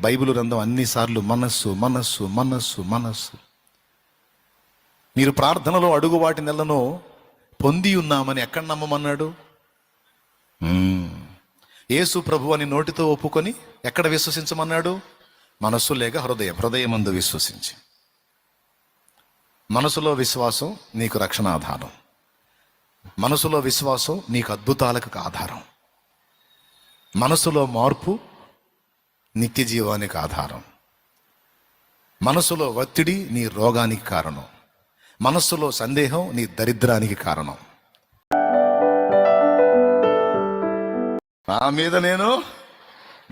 Bible గ్రంథం అన్నిసార్లు మనస్సు మనస్సు మనస్సు మనస్సు. మీరు ప్రార్థనలో అడుగు వాటి నెలను పొంది ఉన్నామని ఎక్కడ నమ్మమన్నాడు? యేసు ప్రభు అని నోటితో ఒప్పుకొని ఎక్కడ విశ్వసించమన్నాడు? మనస్సు లేక హృదయమందు విశ్వసించి. మనసులో విశ్వాసం నీకు రక్షణ ఆధారం. మనసులో విశ్వాసం నీకు అద్భుతాలకు ఆధారం. మనసులో మార్పు నిత్య జీవానికి ఆధారం. మనసులో ఒత్తిడి నీ రోగానికి కారణం. మనస్సులో సందేహం నీ దరిద్రానికి కారణం. నా మీద నేను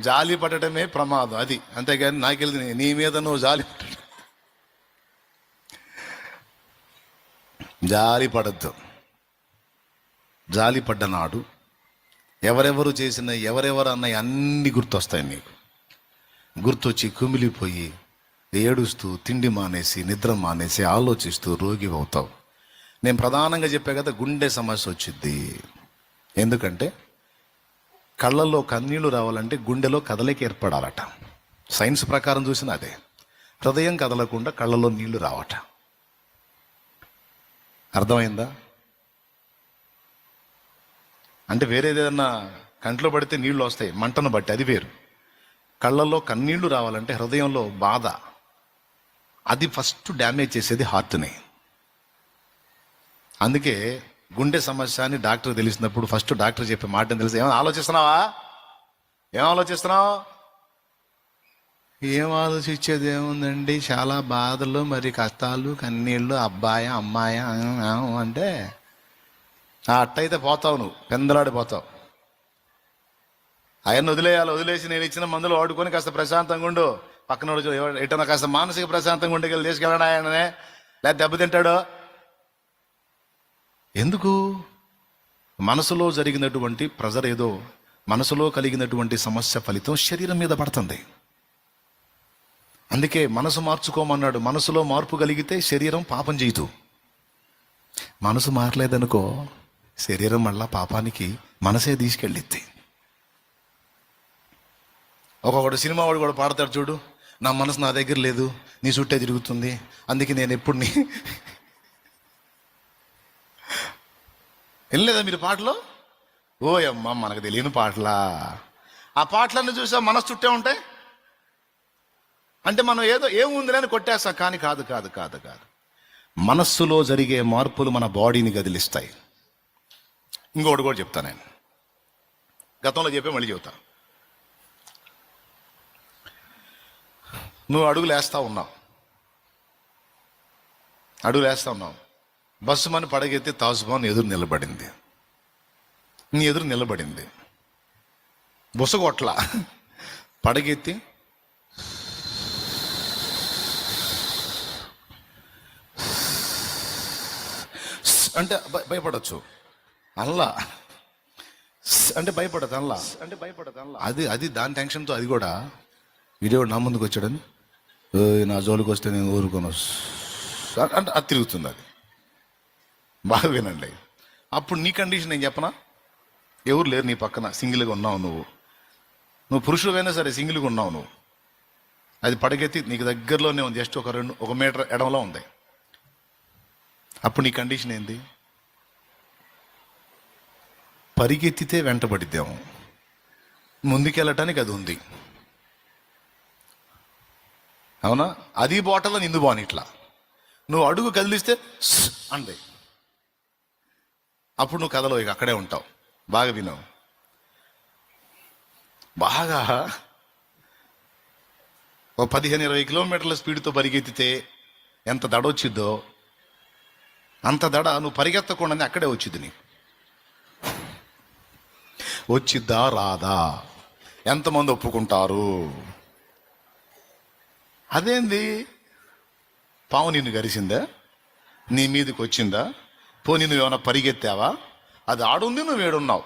జాలి పడటమే ప్రమాదం, అది. అంతేగాని నాకెళ్ళి నీ మీద నువ్వు జాలి పడద్దు. జాలి పడ్డనాడు ఎవరెవరు చేసిన ఎవరెవరు అన్నవి అన్నీ గుర్తొస్తాయి నీకు. గుర్తొచ్చి కుమిలిపోయి ఏడుస్తూ తిండి మానేసి నిద్ర మానేసి ఆలోచిస్తూ రోగి అవుతావు. నేను ప్రధానంగా చెప్పే కదా, గుండె సమస్య వచ్చింది. ఎందుకంటే కళ్ళల్లో కన్నీళ్లు రావాలంటే గుండెలో కదలిక ఏర్పడాలట. సైన్స్ ప్రకారం చూసిన అదే. హృదయం కదలకుండా కళ్ళలో నీళ్లు రావట. అర్థమైందా? అంటే వేరేదేదన్నా కంట్లో పడితే నీళ్లు వస్తాయి మంటను బట్టి, అది వేరు. కళ్ళల్లో కన్నీళ్లు రావాలంటే హృదయంలో బాధ, అది ఫస్ట్ డ్యామేజ్ చేసేది హార్ట్ని. అందుకే గుండె సమస్య అని డాక్టర్ తెలిసినప్పుడు ఫస్ట్ డాక్టర్ చెప్పే మాట తెలిసి, ఏమైనా ఆలోచిస్తున్నావా? ఏం ఆలోచిస్తున్నావు? ఏం ఆలోచించేది ఏముందండి, చాలా బాధలు మరి కష్టాలు కన్నీళ్ళు, అబ్బాయ అమ్మాయ అంటే అట్టయితే పోతావు, నువ్వు పెందలాడిపోతావు. ఆయన్ని వదిలేసి నేను ఇచ్చిన మందులు వాడుకొని కాస్త ప్రశాంతంగా ఉండు. పక్కన ఎటన్నా కాస్త మానసిక ప్రశాంతంగా ఉండేకెళ్ళి తీసుకెళ్ళండి ఆయననే, లేదా దెబ్బతింటాడు. ఎందుకు? మనసులో జరిగినటువంటి ప్రెజర్ ఏదో, మనసులో కలిగినటువంటి సమస్య ఫలితం శరీరం మీద పడుతుంది. అందుకే మనసు మార్చుకోమన్నాడు. మనసులో మార్పు కలిగితే శరీరం పాపం చేయదు. మనసు మారలేదనుకో శరీరం మళ్ళా పాపానికి మనసే తీసుకెళ్ళిద్ది. ఒక్కొక్కడు సినిమా వాడు కూడా పాడతాడు చూడు, నా మనసు నా దగ్గర లేదు, నీ చుట్టే తిరుగుతుంది, అందుకే నేను ఎప్పుడు వినలేదా మీరు పాటలో? ఓ అమ్మ, మనకు తెలియని పాటలా. ఆ పాటలన్నీ చూసా మనసు చుట్టే ఉంటాయి. అంటే మనం ఏదో ఏముంది అని కొట్టేస్తాం. కానీ కాదు కాదు కాదు కాదు మనస్సులో జరిగే మార్పులు మన బాడీని కదిలిస్తాయి. ఇంకొకటి కూడా చెప్తాను, నేను గతంలో చెప్పే మళ్ళీ చెబుతా. నువ్వు అడుగులు వేస్తా ఉన్నావు, బస్సు మని పడగెత్తి తాజుబాన్ ఎదురు నిలబడింది. నీ ఎదురు నిలబడింది, బుసగొట్ల పడగెత్తి అంటే భయపడచ్చు, అల్లా అంటే భయపడదు, అది దాని టెన్షన్తో అది కూడా వీడియో నా ముందుకు వచ్చాడని నా జోలికి వస్తే నేను ఊరుకోను అంటే అది తిరుగుతుంది. అది బాగా వినండి. అప్పుడు నీ కండిషన్ నేను చెప్పనా? ఎవరు లేరు నీ పక్కన, సింగిల్గా ఉన్నావు నువ్వు పురుషుడువైనా సరే సింగిల్గా ఉన్నావు నువ్వు. అది పడగెత్తి నీకు దగ్గరలోనే ఉంది, జస్ట్ ఒక మీటర్ ఎడంలో ఉంది. అప్పుడు నీ కండిషన్ ఏంది? పరిగెత్తితే వెంటబడిద్దాము, ముందుకెళ్ళటానికి అది ఉంది. అవునా? అది బాటలో నిందు బాని ఇట్లా నువ్వు అడుగు కదిలిస్తే అంది. అప్పుడు నువ్వు కథలో ఇక అక్కడే ఉంటావు. బాగా విను. బాగా 15-20 కిలోమీటర్ల స్పీడ్తో పరిగెత్తితే ఎంత దడ వచ్చిద్దో అంత దడ నువ్వు పరిగెత్తకుండానే అక్కడే వచ్చింది. నీకు వచ్చిద్దా రాదా? ఎంతమంది ఒప్పుకుంటారు? అదేంది, పాము నిన్ను గరిసిందా? నీ మీదకి వచ్చిందా? పోనీ నువ్వు ఏమైనా పరిగెత్తావా? అది ఆడుంది, నువ్వు ఏడున్నావు.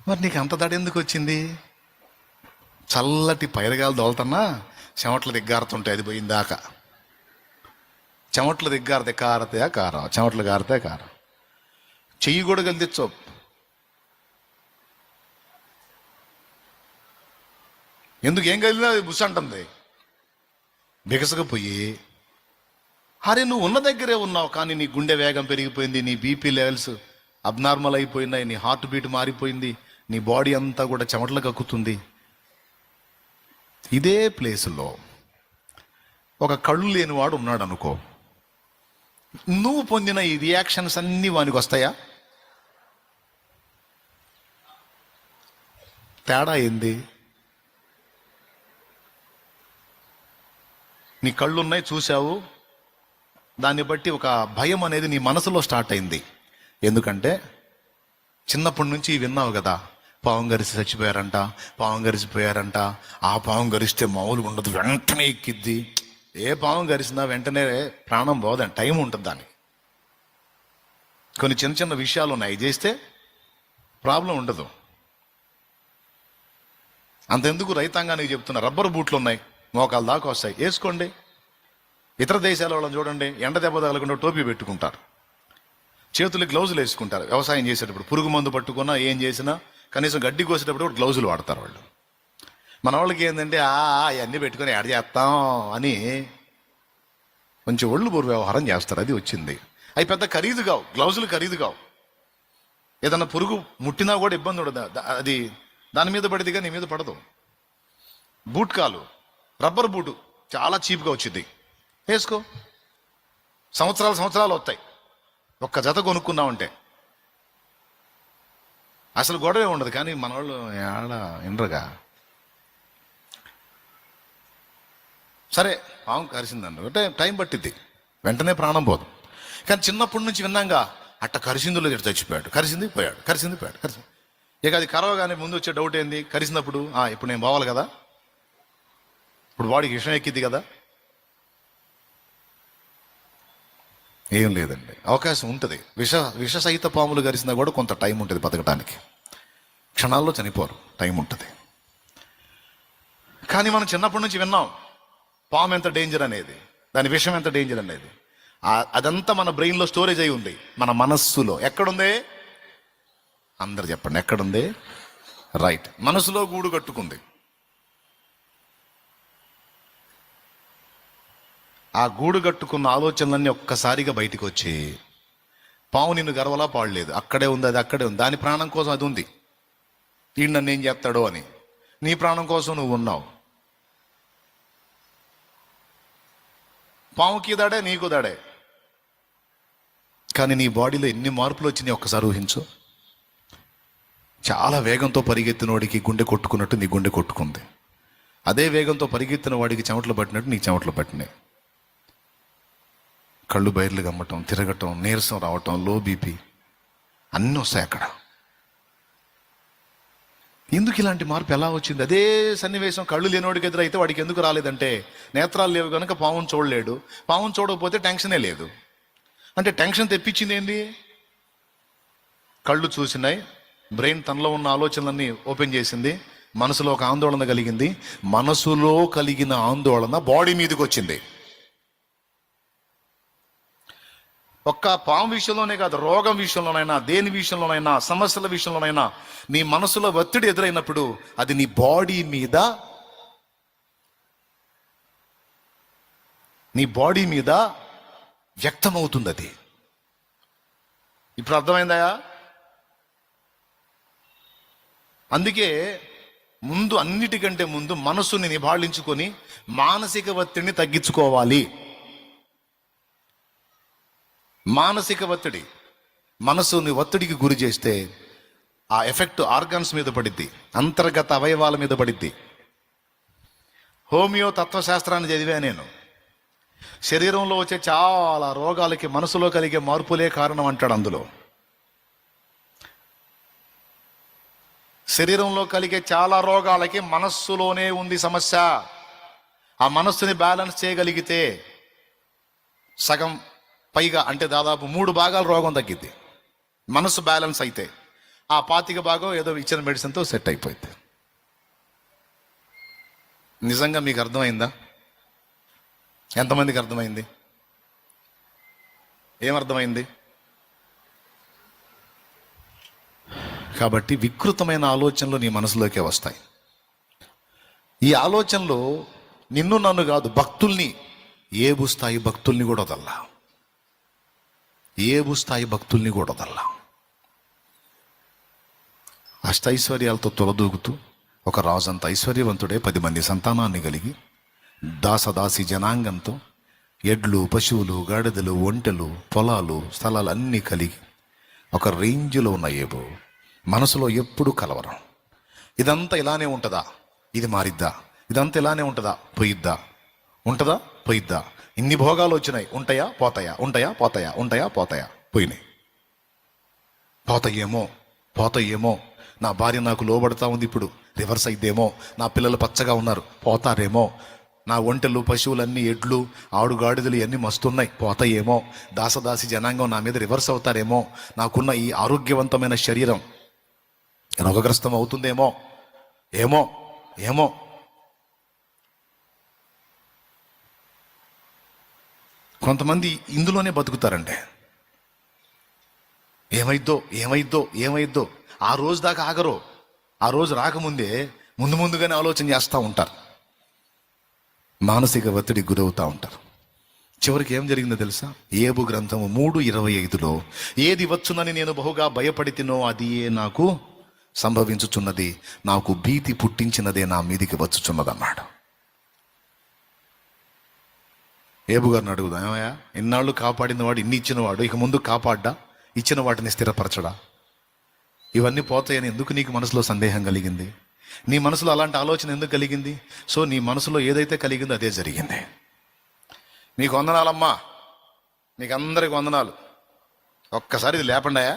మరి నీకు అంత దడ ఎందుకు వచ్చింది? చల్లటి పైరగాలు దోలుతున్నా చెమట్లు దిగ్గారుతుంటాయి. అది పోయిందాక చెమట్లు దిగ్గారితే కారతే కారం, చెమట్లు గారితే కారం. చెయ్యి కూడా కలిదిచ్చో. ఎందుకు ఏం కలిగినా అది బుస్ అంటుంది. బిగసకపోయి, అరే నువ్వు ఉన్న దగ్గరే ఉన్నావు, కానీ నీ గుండె వేగం పెరిగిపోయింది, నీ బీపీ లెవెల్స్ అబ్నార్మల్ అయిపోయినాయి, నీ హార్ట్ బీట్ మారిపోయింది, నీ బాడీ అంతా కూడా చెమటలు కక్కుతుంది. ఇదే ప్లేసులో ఒక కళ్ళు లేనివాడు ఉన్నాడు అనుకో, నువ్వు పొందిన ఈ రియాక్షన్స్ అన్నీ వానికి వస్తాయా? తేడా ఏంది? నీ కళ్ళు ఉన్నాయి, చూసావు, దాన్ని బట్టి ఒక భయం అనేది నీ మనసులో స్టార్ట్ అయింది. ఎందుకంటే చిన్నప్పటి నుంచి విన్నావు కదా, పావం గరిసి చచ్చిపోయారంట, పావం గరిసిపోయారంట, ఆ పావం గరిస్తే మామూలుగా ఉండదు, వెంటనే ఎక్కిద్ది. ఏ పావం గరిసినా వెంటనే ప్రాణం పోదని టైం ఉంటుంది దానికి. కొన్ని చిన్న చిన్న విషయాలు ఉన్నాయి, చేస్తే ప్రాబ్లం ఉండదు. అంతెందుకు రైతాంగానికి చెప్తున్నా, రబ్బర్ బూట్లు ఉన్నాయి, మోకాల దాకా వస్తాయి, వేసుకోండి. ఇతర దేశాల వాళ్ళని చూడండి, ఎండ దెబ్బ తగలకుండా టోపీ పెట్టుకుంటారు, చేతులకు గ్లౌజులు వేసుకుంటారు. వ్యవసాయం చేసేటప్పుడు పురుగు మందు పట్టుకున్నా ఏం చేసినా కనీసం గడ్డి కోసేటప్పుడు కూడా గ్లౌజులు వాడతారు వాళ్ళు. మన వాళ్ళకి ఏంటంటే అవన్నీ పెట్టుకొని యాడ్ చేస్తాం అని కొంచెం ఒళ్ళు బోరు వ్యవహారం చేస్తారు. అది వచ్చింది. అవి పెద్ద ఖరీదు కావు, గ్లౌజులు ఖరీదు కావు. ఏదన్నా పురుగు ముట్టినా కూడా ఇబ్బంది ఉండదు, అది దాని మీద పడిదిగా నీ మీద పడదు. బూట్ కాలు, రబ్బర్ బూటు చాలా చీప్గా వచ్చింది, వేసుకో, సంవత్సరాలు వస్తాయి. ఒక్క జత కొనుక్కున్నామంటే అసలు గొడవే ఉండదు. కానీ మన వాళ్ళు ఏడ ఇండ్రగా, సరే పాము కరిసిందండి అంటే టైం పట్టిద్ది, వెంటనే ప్రాణం పోదు. కానీ చిన్నప్పటి నుంచి విన్నాగా, అట్ట కరిసిందులో చచ్చిపోయాడు, కరిసింది పోయాడు, కరిసింది పోయాడు, కరిసింది. ఇక అది కరవగానే ముందు వచ్చే డౌట్ ఏంది, కరిసినప్పుడు ఇప్పుడు నేను పోవాలి కదా, ఇప్పుడు వాడికి విషం ఎక్కిద్ది కదా. ఏం లేదండి, అవకాశం ఉంటుంది. విషసహిత పాములు కరిసినా కూడా కొంత టైం ఉంటుంది బతకడానికి, క్షణాల్లో చనిపోరు, టైం ఉంటుంది. కానీ మనం చిన్నప్పటి నుంచి విన్నాం పాము ఎంత డేంజర్ అనేది, దాని విషం ఎంత డేంజర్ అనేది. అదంతా మన బ్రెయిన్లో స్టోరేజ్ అయి ఉంది, మన మనస్సులో. ఎక్కడుంది? అందరు చెప్పండి, ఎక్కడుంది? రైట్, మనసులో గూడు కట్టుకుంది. ఆ గూడు కట్టుకున్న ఆలోచనలన్నీ ఒక్కసారిగా బయటికి వచ్చి, పాము నిన్ను గర్వలా పాడలేదు, అక్కడే ఉంది, అది అక్కడే ఉంది, దాని ప్రాణం కోసం అది ఉంది. ఈ నన్ను ఏం చేస్తాడో అని, నీ ప్రాణం కోసం నువ్వు ఉన్నావు. పాముకి దాడే, నీకు దాడే. కానీ నీ బాడీలో ఎన్ని మార్పులు వచ్చినాయి ఒక్కసారి ఊహించు. చాలా వేగంతో పరిగెత్తిన వాడికి గుండె కొట్టుకున్నట్టు నీ గుండె కొట్టుకుంది. అదే వేగంతో పరిగెత్తిన వాడికి చెమటలు పట్టినట్టు నీ చెమటలు పట్టినాయి. కళ్ళు బయర్లు గమ్మటం, తిరగటం, నీరసం రావటం, లో బీపీ అన్నీ వస్తాయి అక్కడ. ఎందుకు ఇలాంటి మార్పు ఎలా వచ్చింది? అదే సన్నివేశం కళ్ళు లేనివాడికి ఎదురైతే వాడికి ఎందుకు రాలేదంటే, నేత్రాలు లేవు కనుక పావును చూడలేడు. పావును చూడకపోతే టెన్షనే లేదు. అంటే టెన్షన్ తెప్పించింది ఏంటి? కళ్ళు చూసినాయి, బ్రెయిన్ తనలో ఉన్న ఆలోచనలన్నీ ఓపెన్ చేసింది, మనసులో ఒక ఆందోళన కలిగింది. మనసులో కలిగిన ఆందోళన బాడీ మీదకి వచ్చింది. ఒక్క పాము విషయంలోనే కాదు, రోగం విషయంలోనైనా, దేని విషయంలోనైనా, సమస్యల విషయంలోనైనా నీ మనసులో ఒత్తిడి ఎదురైనప్పుడు అది నీ బాడీ మీద వ్యక్తమవుతుంది. అది ఇప్పుడు అర్థమైందా? అందుకే అన్నిటికంటే ముందు మనసుని నిభాళించుకొని మానసిక ఒత్తిడిని తగ్గించుకోవాలి. మానసిక ఒత్తిడి, మనసుని ఒత్తిడికి గురి చేస్తే ఆ ఎఫెక్ట్ ఆర్గాన్స్ మీద పడిద్ది, అంతర్గత అవయవాల మీద పడిద్ది. హోమియో తత్వశాస్త్రాన్ని చదివా నేను. శరీరంలో వచ్చే చాలా రోగాలకి మనసులో కలిగే మార్పులే కారణం అంటాడు. అందులో శరీరంలో కలిగే చాలా రోగాలకి మనస్సులోనే ఉంది సమస్య. ఆ మనస్సుని బ్యాలెన్స్ చేయగలిగితే సగం పైగా, అంటే దాదాపు 3 భాగాలు రోగం తగ్గిద్ది. మనసు బ్యాలెన్స్ అయితే ఆ 25 భాగం ఏదో ఇచ్చిన మెడిసిన్తో సెట్ అయిపోయింది. నిజంగా మీకు అర్థమైందా? ఎంతమందికి అర్థమైంది? ఏమర్థమైంది? కాబట్టి వికృతమైన ఆలోచనలు నీ మనసులోకే వస్తాయి. ఈ ఆలోచనలో నిన్ను నన్ను కాదు, భక్తుల్ని, ఏబు స్థాయి భక్తుల్ని కూడా వదల్లా, ఏబు స్థాయి భక్తుల్ని కూడా వదల్లా. అష్టైశ్వర్యాలతో తొలదూగుతూ ఒక రాజంత ఐశ్వర్యవంతుడే 10 మంది సంతానాన్ని కలిగి దాసదాసి జనాంగంతో ఎడ్లు, పశువులు, గాడిదలు, ఒంటెలు, పొలాలు, స్థలాలు అన్నీ కలిగి ఒక రేంజ్లో ఉన్న ఏబు మనసులో ఎప్పుడు కలవరం. ఇదంతా ఇలానే ఉంటుందా, ఇది మారిద్దా, ఇదంతా ఇలానే ఉంటుందా, పోయిద్దా, ఉంటుందా పోయిద్దా, ఇన్ని భోగాలు వచ్చినాయి, ఉంటాయా పోతాయా, ఉంటాయా పోతాయా, ఉంటాయా పోతాయా, పోయినాయి, పోతాయేమో, నా భార్య నాకు లోబడతా ఉంది, ఇప్పుడు రివర్స్ అయిద్దేమో, నా పిల్లలు పచ్చగా ఉన్నారు, పోతారేమో, నా ఒంటెలు, పశువులన్నీ, ఎడ్లు, ఆడుగాడిదలు ఇవన్నీ మస్తున్నాయి, పోతాయేమో, దాసదాసి జనాంగం నా మీద రివర్స్ అవుతారేమో, నాకున్న ఈ ఆరోగ్యవంతమైన శరీరం రోగగ్రస్తం అవుతుందేమో, ఏమో ఏమో. కొంతమంది ఇందులోనే బతుకుతారంటే ఏమైద్దో ఆ రోజు దాకా ఆగరు. ఆ రోజు రాకముందే ముందుగానే ఆలోచన చేస్తూ ఉంటారు, మానసిక ఒత్తిడికి గురవుతూ ఉంటారు. చివరికి ఏం జరిగిందో తెలుసా? ఏబు గ్రంథము 3:25లో ఏది వచ్చునని నేను బహుగా భయపడితినో అది నాకు సంభవించుచున్నది, నాకు భీతి పుట్టించినదే నా మీదికి వచ్చుచున్నదన్నాడు. ఏబు గారిని అడుగుదాం, ఏమయ్యా, ఇన్నాళ్ళు కాపాడినవాడు, ఇన్ని ఇచ్చినవాడు, ఇక ముందు కాపాడ్డా, ఇచ్చిన వాటిని స్థిరపరచడా? ఇవన్నీ పోతాయని ఎందుకు నీకు మనసులో సందేహం కలిగింది? నీ మనసులో అలాంటి ఆలోచన ఎందుకు కలిగింది? సో నీ మనసులో ఏదైతే కలిగిందో అదే జరిగింది. మీకు వందనాలమ్మా, మీకు అందరికి వందనాలు, ఒక్కసారి ఇది లేపండాయా.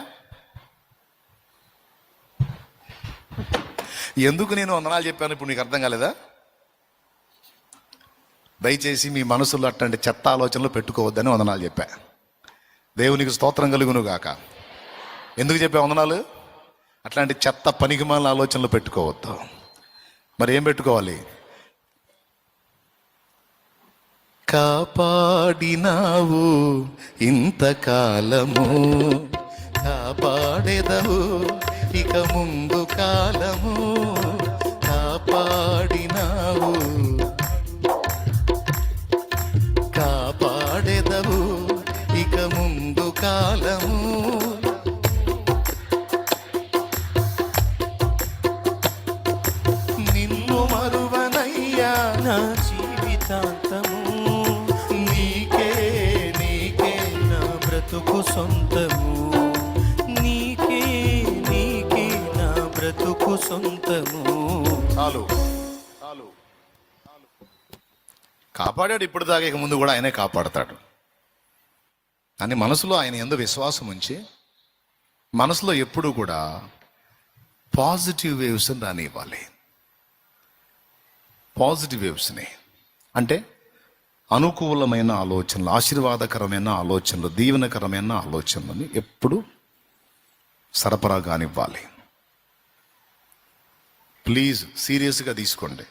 ఎందుకు నేను వందనాలు చెప్పాను ఇప్పుడు నీకు అర్థం కాలేదా? దయచేసి మీ మనసులో అట్లాంటి చెత్త ఆలోచనలు పెట్టుకోవద్దని వందనాలు చెప్పా. దేవునికి స్తోత్రం కలుగును గాక. ఎందుకు చెప్పా వందనాలు? అట్లాంటి చెత్త పనికిమాలిన ఆలోచనలు పెట్టుకోవద్దు. మరి ఏం పెట్టుకోవాలి? కాపాడినావు ఇంతకాలము, కాపాడెదవు ఇక ముందు కాలము, కాపాడినావు కాపాడెదవు ఇక ముందు కాలము. నిన్ను మరువనయ్యా నా జీవితాంతము, నీకే నా బ్రతుకు సొంతము, నీకే నా బ్రతుకు సొంతము. చాలు. కాపాడాడు ఇప్పుడు దాకా, ఇక ముందు కూడా ఆయనే కాపాడతాడు అని మనసులో ఆయన యందు విశ్వాసం ఉంచి, మనసులో ఎప్పుడు కూడా పాజిటివ్ వేవ్స్ని రానివ్వాలి. పాజిటివ్ వేవ్స్ని అంటే అనుకూలమైన ఆలోచనలు, ఆశీర్వాదకరమైన ఆలోచనలు, దీవెనకరమైన ఆలోచనలని ఎప్పుడు సరఫరా కానివ్వాలి. ప్లీజ్ సీరియస్గా తీసుకోండి.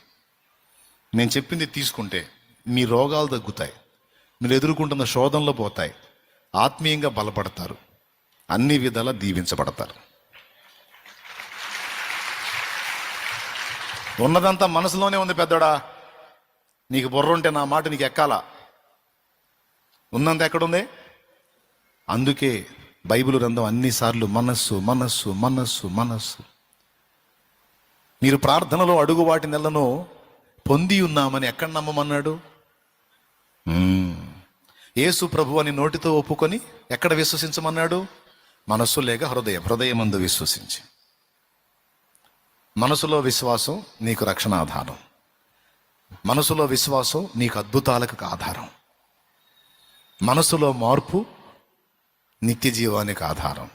నేను చెప్పింది తీసుకుంటే మీ రోగాలు తగ్గుతాయి, మీరు ఎదుర్కొంటున్న శోధనలు పోతాయి, ఆత్మీయంగా బలపడతారు, అన్ని విధాలా దీవించబడతారు. ఉన్నదంతా మనసులోనే ఉంది పెద్దోడా, నీకు బుర్ర ఉంటే నా మాట నీకు ఎక్కాలా. ఉన్నంత ఎక్కడుంది? అందుకే బైబిల్ గ్రంథం అన్నిసార్లు మనస్సు మనస్సు మనస్సు మనస్సు. మీరు ప్రార్థనలో అడుగు వాటి నెలను పొంది ఉన్నామని ఎక్కడ నమ్మమన్నాడు? యేసు ప్రభు అని నోటితో ఒప్పుకొని ఎక్కడ విశ్వసించమన్నాడు? మనస్సు లేక హృదయమందు విశ్వసించి. మనసులో విశ్వాసం నీకు రక్షణ ఆధారం, మనసులో విశ్వాసం నీకు అద్భుతాలకు ఆధారం, మనసులో మార్పు నిత్య జీవానికి ఆధారం,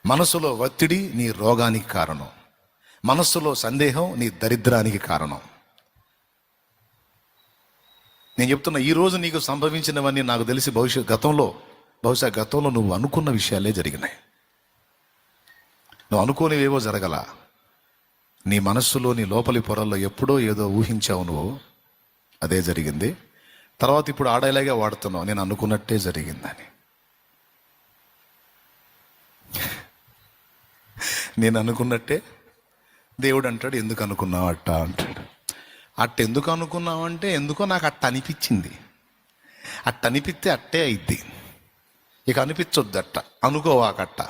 మనసులో ఒత్తిడి నీ రోగానికి కారణం, మనస్సులో సందేహం నీ దరిద్రానికి కారణం. నేను చెప్తున్నా, ఈరోజు నీకు సంభవించినవన్నీ నాకు తెలిసి బహుశా గతంలో నువ్వు అనుకున్న విషయాలే జరిగినాయి. నువ్వు అనుకోనివేవో జరగల. నీ మనస్సులో, నీ లోపలి పొరల్లో ఎప్పుడో ఏదో ఊహించావు నువ్వు, అదే జరిగింది. తర్వాత ఇప్పుడు ఆడేలాగే వాడుతున్నావు, నేను అనుకున్నట్టే జరిగిందని. నేను అనుకున్నట్టే దేవుడు అంటాడు, ఎందుకు అనుకున్నావు అట్టా అంటాడు. ఎందుకు అనుకున్నావంటే ఎందుకో నాకు అనిపించింది. అనిపిస్తే అట్టే అయిద్ది. ఇక అనిపించొద్దు అనుకోవాకట్ట.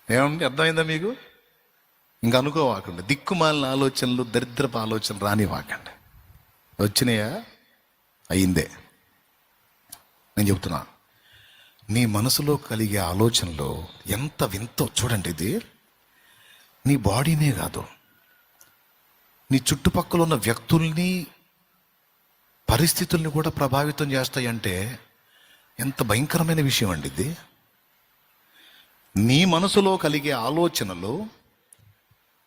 ఏమండి, అర్థమైందా మీకు? ఇంకా అనుకోవాకండి. దిక్కుమాలిన ఆలోచనలు, దరిద్రపు ఆలోచనలు రానివ్వకండి. వచ్చినాయా? అయిందే. నేను చెప్తున్నా, నీ మనసులో కలిగే ఆలోచనలో ఎంత వింతో చూడండి. ఇది నీ బాడీనే కాదు, నీ చుట్టుపక్కల ఉన్న వ్యక్తుల్ని, పరిస్థితుల్ని కూడా ప్రభావితం చేస్తాయంటే ఎంత భయంకరమైన విషయం అండి ఇది. నీ మనసులో కలిగే ఆలోచనలు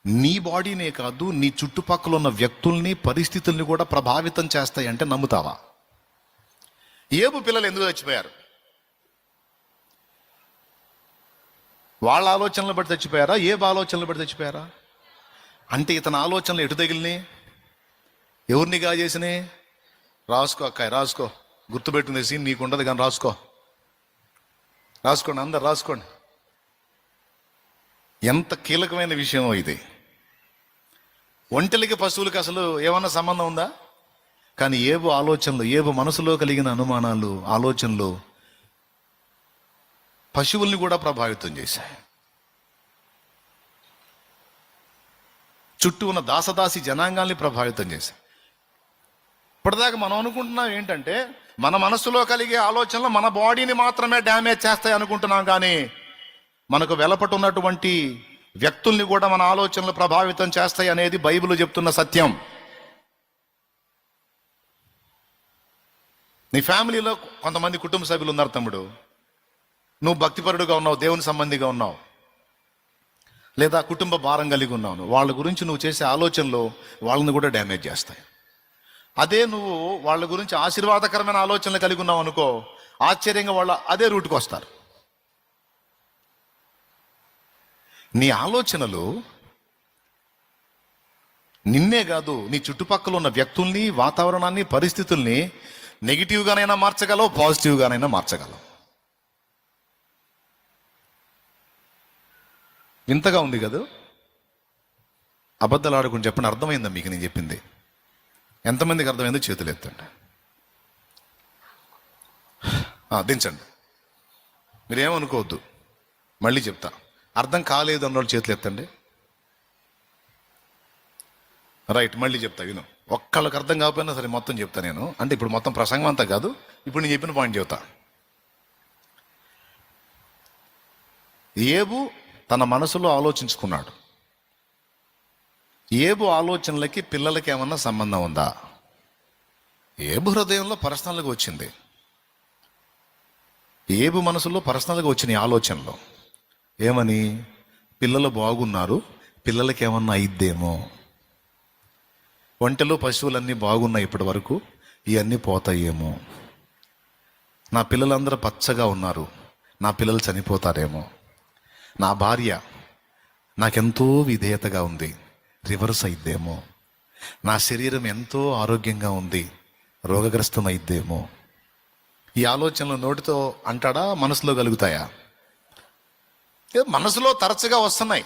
నీ బాడీనే కాదు, నీ చుట్టుపక్కల ఉన్న వ్యక్తుల్ని, పరిస్థితుల్ని కూడా ప్రభావితం చేస్తాయంటే నమ్ముతావా? ఏబు పిల్లలు ఎందుకు చచ్చిపోయారు? వాళ్ళ ఆలోచనలు బట్టి చచ్చిపోయారా? ఏబు ఆలోచనలు బట్టి చచ్చిపోయారా? అంటే ఇతని ఆలోచనలు ఎటు తగిలినాయి? ఎవరిని గాజేసినాయి? రాసుకో అక్కాయి, రాసుకో. గుర్తుపెట్టుకునే సీన్ నీకు ఉండదు కానీ రాసుకోండి, అందరు రాసుకోండి. ఎంత కీలకమైన విషయం ఇది. ఒంటెలకి పశువులకి అసలు ఏమన్నా సంబంధం ఉందా? కానీ ఏబు ఆలోచనలు, ఏబు మనసులో కలిగిన అనుమానాలు, ఆలోచనలు పశువుల్ని కూడా ప్రభావితం చేశాయి. చుట్టూ ఉన్న దాసదాసి జనాంగాల్ని ప్రభావితం చేశాయి. ఇప్పటిదాకా మనం అనుకుంటున్నాం ఏంటంటే, మన మనసులో కలిగే ఆలోచనలు మన బాడీని మాత్రమే డ్యామేజ్ చేస్తాయి అనుకుంటున్నాం. కానీ మనకు వెలపటున్నటువంటి వ్యక్తుల్ని కూడా మన ఆలోచనలు ప్రభావితం చేస్తాయి అనేది బైబిల్ చెప్తున్న సత్యం. నీ ఫ్యామిలీలో కొంతమంది కుటుంబ సభ్యులు ఉన్నారు తమ్ముడు, నువ్వు భక్తిపరుడుగా ఉన్నావు, దేవుని సంబంధిగా ఉన్నావు, లేదా కుటుంబ భారం కలిగి ఉన్నావు. వాళ్ళ గురించి నువ్వు చేసే ఆలోచనలు వాళ్ళని కూడా డ్యామేజ్ చేస్తాయి. అదే నువ్వు వాళ్ళ గురించి ఆశీర్వాదకరమైన ఆలోచనలు కలిగి ఉన్నావు అనుకో, ఆశ్చర్యంగా వాళ్ళు అదే రూట్కి వస్తారు. నీ ఆలోచనలు నిన్నే కాదు, నీ చుట్టుపక్కల ఉన్న వ్యక్తుల్ని, వాతావరణాన్ని, పరిస్థితుల్ని నెగిటివ్గానైనా మార్చగలవు, పాజిటివ్గానైనా మార్చగలవు. వింతగా ఉంది కదా? అబద్ధాలు ఆడుకుని చెప్పండి, అర్థమైందా మీకు నేను చెప్పింది? ఎంతమందికి అర్థమైందో చేతులు ఎత్తండి. దించండి. మీరేమనుకోవద్దు, మళ్ళీ చెప్తా. అర్థం కాలేదు అన్నోళ్ళు చేతులు ఎత్తండి. రైట్, మళ్ళీ చెప్తా విను. ఒక్కళ్ళకి అర్థం కాకపోయినా సరే మొత్తం చెప్తా నేను. అంటే ఇప్పుడు మొత్తం ప్రసంగం అంతా కాదు, ఇప్పుడు నేను చెప్పిన పాయింట్ చెప్తా. ఏబు తన మనసులో ఆలోచించుకున్నాడు. ఏబు ఆలోచనలకి పిల్లలకి ఏమన్నా సంబంధం ఉందా? ఏబు హృదయంలో పర్సనల్గా వచ్చింది. ఏబు మనసులో పర్సనల్గా వచ్చిన ఆలోచనలు ఏమని? పిల్లలు బాగున్నారు, పిల్లలకి ఏమన్నా అయిద్దేమో. ఒంటెలు పశువులన్నీ బాగున్నాయి ఇప్పటి వరకు, ఇవన్నీ పోతాయేమో. నా పిల్లలందరూ పచ్చగా ఉన్నారు, నా పిల్లలు చనిపోతారేమో. నా భార్య నాకెంతో విధేయతగా ఉంది, రివర్స్ అయిద్దేమో. నా శరీరం ఎంతో ఆరోగ్యంగా ఉంది, రోగగ్రస్తం అయిద్దేమో. ఈ ఆలోచనలు నోటితో అంటాడా, మనసులో కలుగుతాయా? మనసులో తరచుగా వస్తున్నాయి.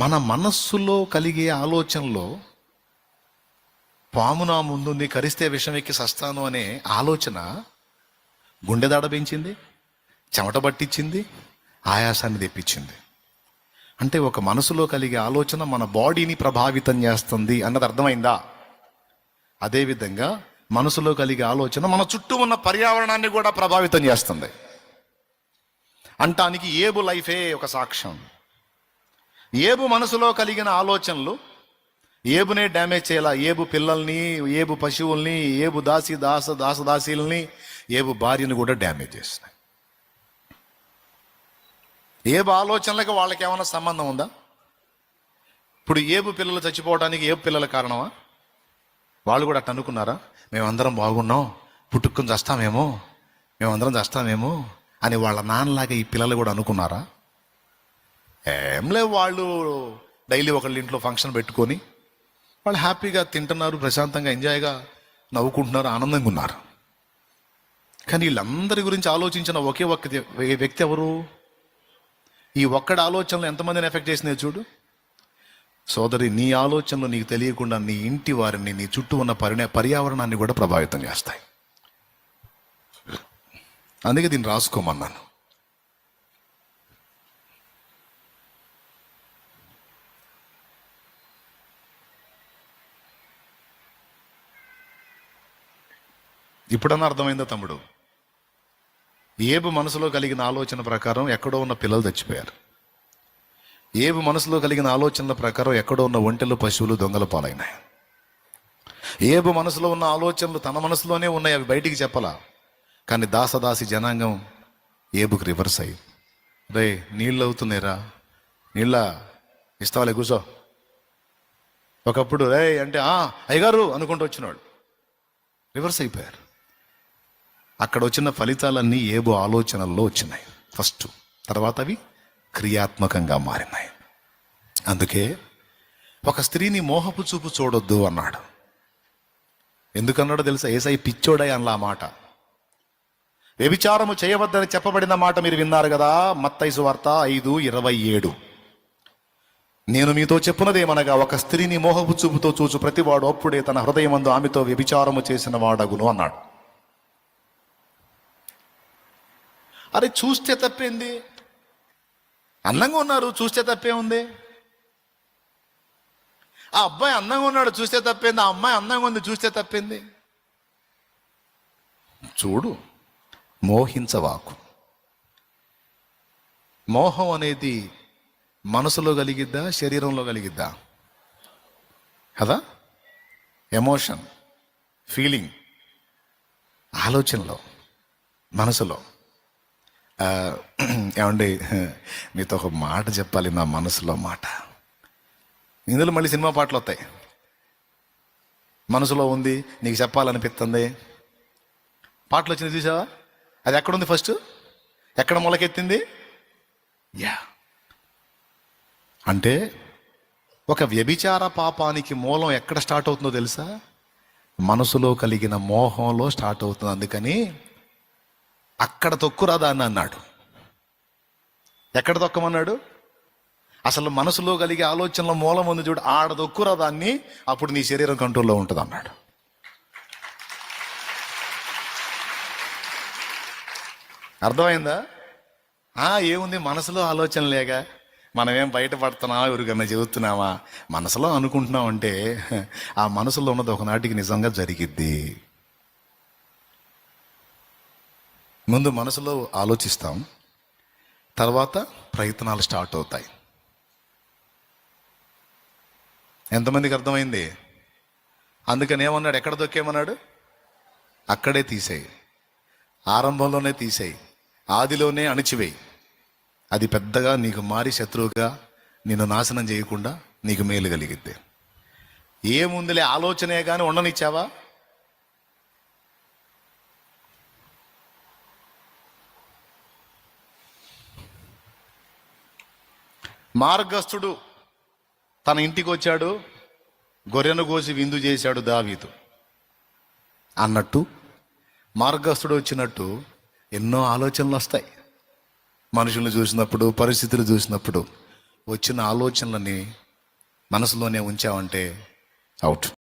మన మనస్సులో కలిగే ఆలోచనలో పాము నా ముందు నీ కరిస్తే విషం ఎక్కి సస్తాను అనే ఆలోచన గుండె దాడ పెంచింది, చెమట పట్టించింది, ఆయాసాన్ని తెప్పించింది. అంటే ఒక మనసులో కలిగే ఆలోచన మన బాడీని ప్రభావితం చేస్తుంది అన్నది అర్థమైందా? అదేవిధంగా మనసులో కలిగే ఆలోచన మన చుట్టూ ఉన్న పర్యావరణాన్ని కూడా ప్రభావితం చేస్తుంది అంటానికి ఏబు లైఫే ఒక సాక్ష్యం. ఏబు మనసులో కలిగిన ఆలోచనలు ఏబునే డ్యామేజ్ చేయాల. ఏబు పిల్లల్ని, ఏబు పశువుల్ని, ఏబు దాసదాసీలని, ఏబు భార్యను కూడా డ్యామేజ్ చేస్తున్నాయి. ఏబు ఆలోచనలకు వాళ్ళకి ఏమైనా సంబంధం ఉందా? ఇప్పుడు ఏబు పిల్లలు చచ్చిపోవడానికి ఏబు పిల్లల కారణమా? వాళ్ళు కూడా అట్ట అనుకున్నారా? మేమందరం బాగున్నాం, పుట్టుకుని చస్తామేమో, మేమందరం చస్తామేమో అని వాళ్ళ నాన్నలాగా ఈ పిల్లలు కూడా అనుకున్నారా? ఏం లేవు. వాళ్ళు డైలీ ఒకళ్ళ ఇంట్లో ఫంక్షన్ పెట్టుకొని వాళ్ళు హ్యాపీగా తింటున్నారు, ప్రశాంతంగా ఎంజాయ్గా నవ్వుకుంటున్నారు, ఆనందంగా ఉన్నారు. కానీ వీళ్ళందరి గురించి ఆలోచించిన ఒకే ఒక్క వ్యక్తి ఎవరు? ఈ ఒక్కడి ఆలోచనలు ఎంతమందిని ఎఫెక్ట్ చేసినాయో చూడు. సోదరి, నీ ఆలోచనలు నీకు తెలియకుండా నీ ఇంటి వారిని, నీ చుట్టూ ఉన్న పర్యావరణాన్ని కూడా ప్రభావితం చేస్తాయి. అందుకే దీన్ని రాసుకోమన్నాను. ఇప్పుడన్నా అర్థమైందా తమ్ముడు? ఏబు మనసులో కలిగిన ఆలోచన ప్రకారం ఎక్కడో ఉన్న పిల్లలు చచ్చిపోయారు. ఏబు మనసులో కలిగిన ఆలోచనల ప్రకారం ఎక్కడో ఉన్న ఒంటెలు, పశువులు దొంగల పాలైనాయి. ఏబు మనసులో ఉన్న ఆలోచనలు తన మనసులోనే ఉన్నాయి, అవి బయటికి చెప్పలా. కానీ దాసదాసి జనాంగం ఏబుకి రివర్స్ అయ్యి, రే నీళ్ళు అవుతున్నాయిరా, నీళ్ళ ఇస్తావాలే కూర్చో. ఒకప్పుడు రే అంటే అయ్యగారు అనుకుంటూ వచ్చినాడు, రివర్స్ అయిపోయారు. అక్కడ వచ్చిన ఫలితాలన్నీ ఏబు ఆలోచనల్లో వచ్చినాయి ఫస్ట్, తర్వాత అవి క్రియాత్మకంగా మారినాయి. అందుకే ఒక స్త్రీని మోహపు చూపు చూడొద్దు అన్నాడు. ఎందుకన్నాడో తెలుసా? యేసయ్య పిచ్చోడై అనలా మాట. వ్యభిచారము చేయవద్దని చెప్పబడిన మాట మీరు విన్నారు కదా, మత్తయి సువార్త 5:27. నేను మీతో చెప్పున్నదేమనగా, ఒక స్త్రీని మోహపు చూపుతో చూచు ప్రతివాడు అప్పుడే తన హృదయమందు ఆమెతో వ్యభిచారము చేసిన వాడగును అన్నాడు. అరే చూస్తే తప్పేంది? అందంగా ఉన్నారు, చూస్తే తప్పే ఉంది. ఆ అబ్బాయి అందంగా ఉన్నాడు, చూస్తే తప్పేంది? ఆ అమ్మాయి అందంగా ఉంది, చూస్తే తప్పేంది? చూడు, మోహించవాకు. మోహం అనేది మనసులో కలిగిద్దా, శరీరంలో కలిగిద్దా? కదా, ఎమోషన్, ఫీలింగ్, ఆలోచనలో, మనసులో. ఏమండి, మీతో ఒక మాట చెప్పాలి, నా మనసులో మాట. ఇందులో మళ్ళీ సినిమా పాటలు వస్తాయి. మనసులో ఉంది, నీకు చెప్పాలనిపిస్తుంది. పాటలు వచ్చింది చూసావా? అది ఎక్కడుంది? ఫస్ట్ ఎక్కడ మొలకెత్తింది? అంటే ఒక వ్యభిచార పాపానికి మూలం ఎక్కడ స్టార్ట్ అవుతుందో తెలుసా? మనసులో కలిగిన మోహంలో స్టార్ట్ అవుతుంది. అందుకని అక్కడ తొక్కురాదా అని అన్నాడు. ఎక్కడ తొక్కమన్నాడు? అసలు మనసులో కలిగే ఆలోచనల మూలం ఉంది చూడు, ఆడ తొక్కురా దాన్ని, అప్పుడు నీ శరీరం కంట్రోల్లో ఉంటుంది అన్నాడు. అర్థమైందా? ఏముంది, మనసులో ఆలోచన లేక మనమేం బయటపడుతున్నావా, ఎవరికన్నా చెబుతున్నావా? మనసులో అనుకుంటున్నామంటే ఆ మనసులో ఉన్నది ఒకనాటికి నిజంగా జరిగిద్ది. ముందు మనసులో ఆలోచిస్తాం, తర్వాత ప్రయత్నాలు స్టార్ట్ అవుతాయి. ఎంతమందికి అర్థమైంది? అందుకని ఏమన్నాడు? ఎక్కడ దొక్కేమన్నాడు? అక్కడే తీసేయి, ఆరంభంలోనే తీసేయి, ఆదిలోనే అణిచివేయి. అది పెద్దగా నీకు మారి శత్రువుగా నిన్ను నాశనం చేయకుండా నీకు మేలు కలిగిద్ది. ఏముందిలే ఆలోచనే కానీ ఉండనిచ్చావా? మార్గస్థుడు తన ఇంటికి వచ్చాడు, గొర్రెను కోసి విందు చేశాడు దావీదు అన్నట్టు, మార్గస్థుడు వచ్చినట్టు ఎన్నో ఆలోచనలు వస్తాయి. మనుషులను చూసినప్పుడు, పరిస్థితులు చూసినప్పుడు వచ్చిన ఆలోచనలని మనసులోనే ఉంచావంటే అవుట్.